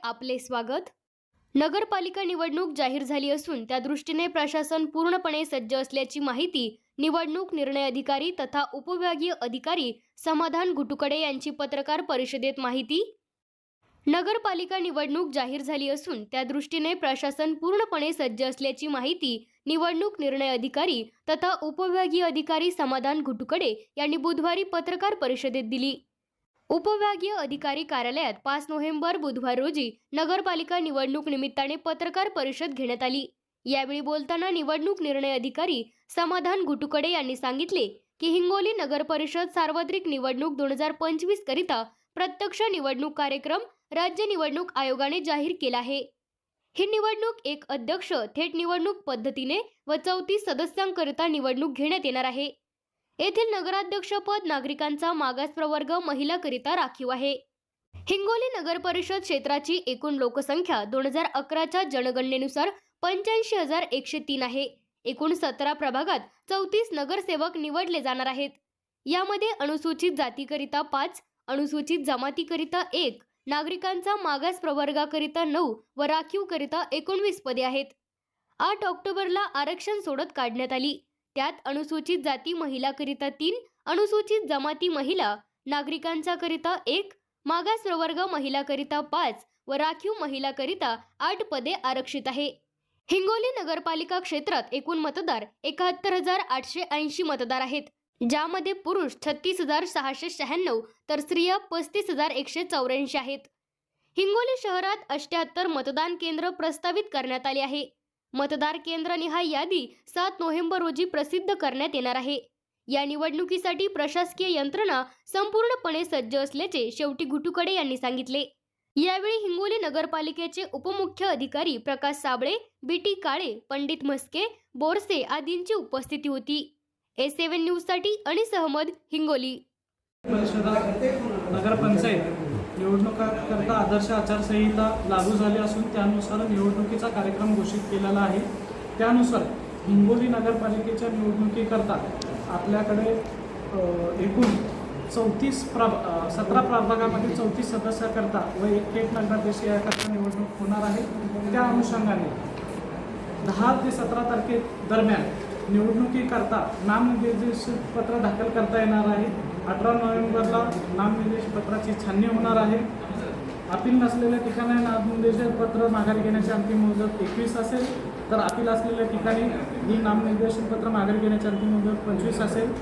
आपले स्वागत। नगरपालिका निवडणूक जाहीर झाली असून त्या दृष्टीने प्रशासन पूर्णपणे सज्ज असल्याची माहिती निवडणूक निर्णय अधिकारी तथा उपविभागीय अधिकारी समाधान घुटुकडे यांची पत्रकार परिषदेत माहिती। नगरपालिका निवडणूक जाहीर झाली असून त्या दृष्टीने प्रशासन पूर्णपणे सज्ज असल्याची माहिती निवडणूक निर्णय अधिकारी तथा उपविभागीय अधिकारी समाधान घुटुकडे यांनी बुधवारी पत्रकार परिषदेत दिली। उपविभागीय अधिकारी कार्यालयात 5 नोव्हेंबर बुधवार रोजी नगरपालिका निवडणूक निमित्ताने पत्रकार परिषद घेण्यात आली। यावेळी बोलताना निवडणूक निर्णय अधिकारी समाधान घुटुकडे यांनी सांगितले की हिंगोली नगर परिषद सार्वत्रिक निवडणूक 2025 करिता प्रत्यक्ष निवडणूक कार्यक्रम राज्य निवडणूक आयोगाने जाहीर केला आहे। ही निवडणूक एक अध्यक्ष थेट निवडणूक पद्धतीने व 34 सदस्यांकरिता निवडणूक घेण्यात येणार आहे। येथील नगराध्यक्षपद नागरिकांचा मागास प्रवर्ग महिलाकरिता राखीव आहे। हिंगोली नगर परिषद क्षेत्राची एकूण लोकसंख्या 2011च्या जनगणनेनुसार 85,103 आहे। एकूण 17 प्रभागात 34 नगरसेवक निवडले जाणार आहेत। यामध्ये अनुसूचित जातीकरिता 5, अनुसूचित जमातीकरिता 1, नागरिकांचा मागास प्रवर्गाकरिता 9 व राखीवकरिता 19 पदे आहेत। 8 ऑक्टोबरला आरक्षण सोडत काढण्यात आली। त्यात अनुसूचित जाती महिलाकरिता 3, अनुसूचित जमाती महिला नागरिकांचा करिता 1, मागास प्रवर्ग महिलाकरिता 5 व राखीव महिलाकरिता 8 पदे आरक्षित आहे। हिंगोली नगरपालिका क्षेत्रात एकूण मतदार 71,880 मतदार आहेत, ज्यामध्ये पुरुष 36,696 तर स्त्रिया 35,184 आहेत। हिंगोली शहरात 78 मतदान केंद्र प्रस्तावित करण्यात आले आहे। मतदार केंद्र निहाय यादी 7 नोव्हेंबर रोजी प्रसिद्ध करण्यात येणार आहे। या निवडणुकीसाठी प्रशासकीय यंत्रणा संपूर्णपणे सज्ज असल्याचे शेवटी घुटुकडे यांनी सांगितले। यावेळी हिंगोली नगरपालिकेचे उपमुख्य अधिकारी प्रकाश साबळे, बीटी काळे, पंडित म्हस्के, बोरसे आदींची उपस्थिती होती। A7 न्यूज साठी अनिस अहमद, हिंगोली। नगरपंचायत निवडणुकाकरता आदर्श आचारसंहिता लागू झाली असून त्यानुसार निवडणुकीचा कार्यक्रम घोषित केलेला आहे। त्यानुसार हिंगोली नगरपालिकेच्या निवडणुकीकरता आपल्याकडे एकूण 17 प्रभागामध्ये 34 सदस्याकरता व एक थेट नगराध्यक्ष याकरता निवडणूक होणार आहे। त्या अनुषंगाने 10 ते 17 तारखेदरम्यान निवडणुकीकरता नामनिर्देशन पत्र दाखल करता येणार आहे। 18 नोव्हेंबरला नामनिर्देशन पत्राची छाननी होणार आहे। अपील नसलेल्या ठिकाणी नामनिर्देशन पत्र माघारी घेण्याची अंतिम मुदत 21 असेल, तर अपील असलेल्या ठिकाणी ही नामनिर्देशन पत्र माघारी घेण्याची अंतिम मुदत 25 असेल।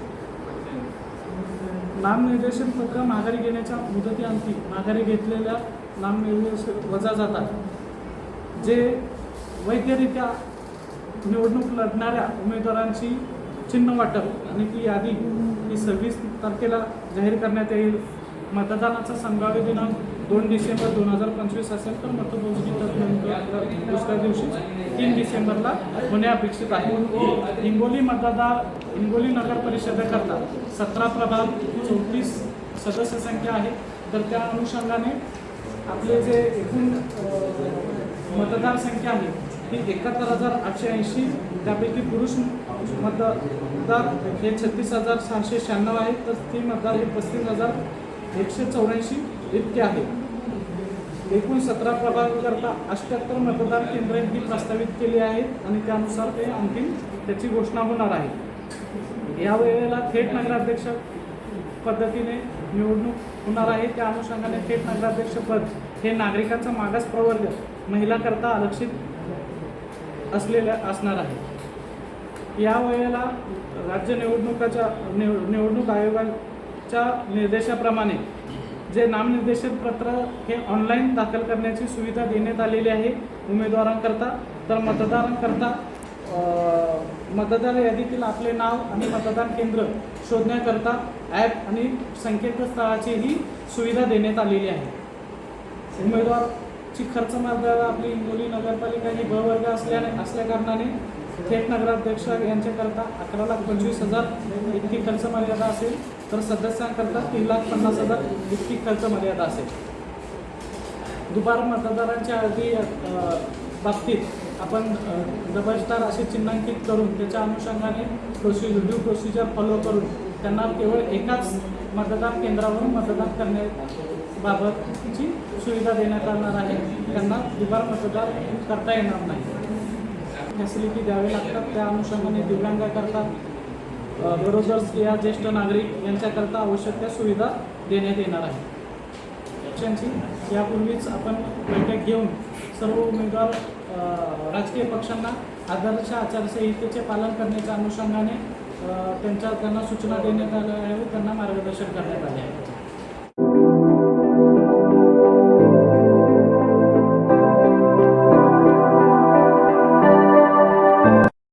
नामनिर्देशन पत्र माघारी घेण्याच्या मुदतीअंती माघारी घेतलेल्या नामनिर्देशन वजा जातात। जे वैधरित्या निवडणूक लढणाऱ्या उमेदवारांची चिन्ह वाटप आणि ती यादी ही 26 तारखेला जाहीर करण्यात येईल। मतदानाचा संभाव्य दिनांक 2 डिसेंबर 2025 असेल, तर मतमोजणी दुसऱ्या दिवशी 3 डिसेंबरला होणे अपेक्षित आहे। हिंगोली नगर परिषदेकरता 17 प्रभाग 34 सदस्य संख्या आहे, तर त्या अनुषंगाने आपले जे एकूण मतदार संख्या आहे ती 71,880, त्यापैकी पुरुष मतदार हे 36,696 आहेत, तर स्त्री मतदार हे 35,184 इतके आहे। एकूण 17 प्रभागाकरता 78 मतदान केंद्रे ही प्रस्तावित केली आहेत आणि त्यानुसार ते अंतिम त्याची घोषणा होणार आहे। या वेळेला थेट नगराध्यक्ष पद्धतीने निवडणूक होणार आहे। त्या अनुषंगाने थेट नगराध्यक्ष पद हे नागरिकांचा मागास प्रवर्ग महिलाकरता आरक्षित असलेल्या असणार आहे। या वेळेला राज्य निवडणूक आयोगाच्या निर्देशाप्रमाणे जे नामनिर्देशन पत्र हे ऑनलाईन दाखल करण्याची सुविधा देण्यात आलेली आहे उमेदवारांकरता। तर मतदारांकरता मतदार यादीतील आपले नाव आणि मतदान केंद्र शोधण्याकरता ॲप आणि संकेतस्थळाचीही सुविधा देण्यात आलेली आहे। उमेदवारची खर्च मर्यादा आपली हिंगोली नगरपालिका ही ब वर्ग असल्याकारणाने थेट नगराध्यक्ष यांच्याकरता 11,25,000 इतकी खर्च मर्यादा असेल, तर सदस्यांकरता 3,50,000 इतकी खर्च मर्यादा असेल। दुबार मतदारांच्या अर्धी बाबतीत आपण डबल स्टार असे चिन्हांकित करून त्याच्या अनुषंगाने ड्यू प्रोसिजर फॉलो करून त्यांना केवळ एकाच मतदान केंद्रावरून मतदान बाबतची सुविधा देण्यात येणार आहे. त्यांना दुबार मतदान करता येणार नाही. फॅसिलिटी द्यावे लागतात. त्या अनुषंगाने दिव्यांगाकरता, गरोदर स्त्रिया, ज्येष्ठ नागरिक यांच्याकरता आवश्यक त्या सुविधा देण्यात येणार आहे. पक्षांची यापूर्वीच आपण बैठक घेऊन सर्व उमेदवार राजकीय पक्षांना आदर्श आचारसंहितेचे पालन करण्याच्या अनुषंगाने त्यांना सूचना देण्यात आल्या आहे व त्यांना मार्गदर्शन करण्यात आले आहे.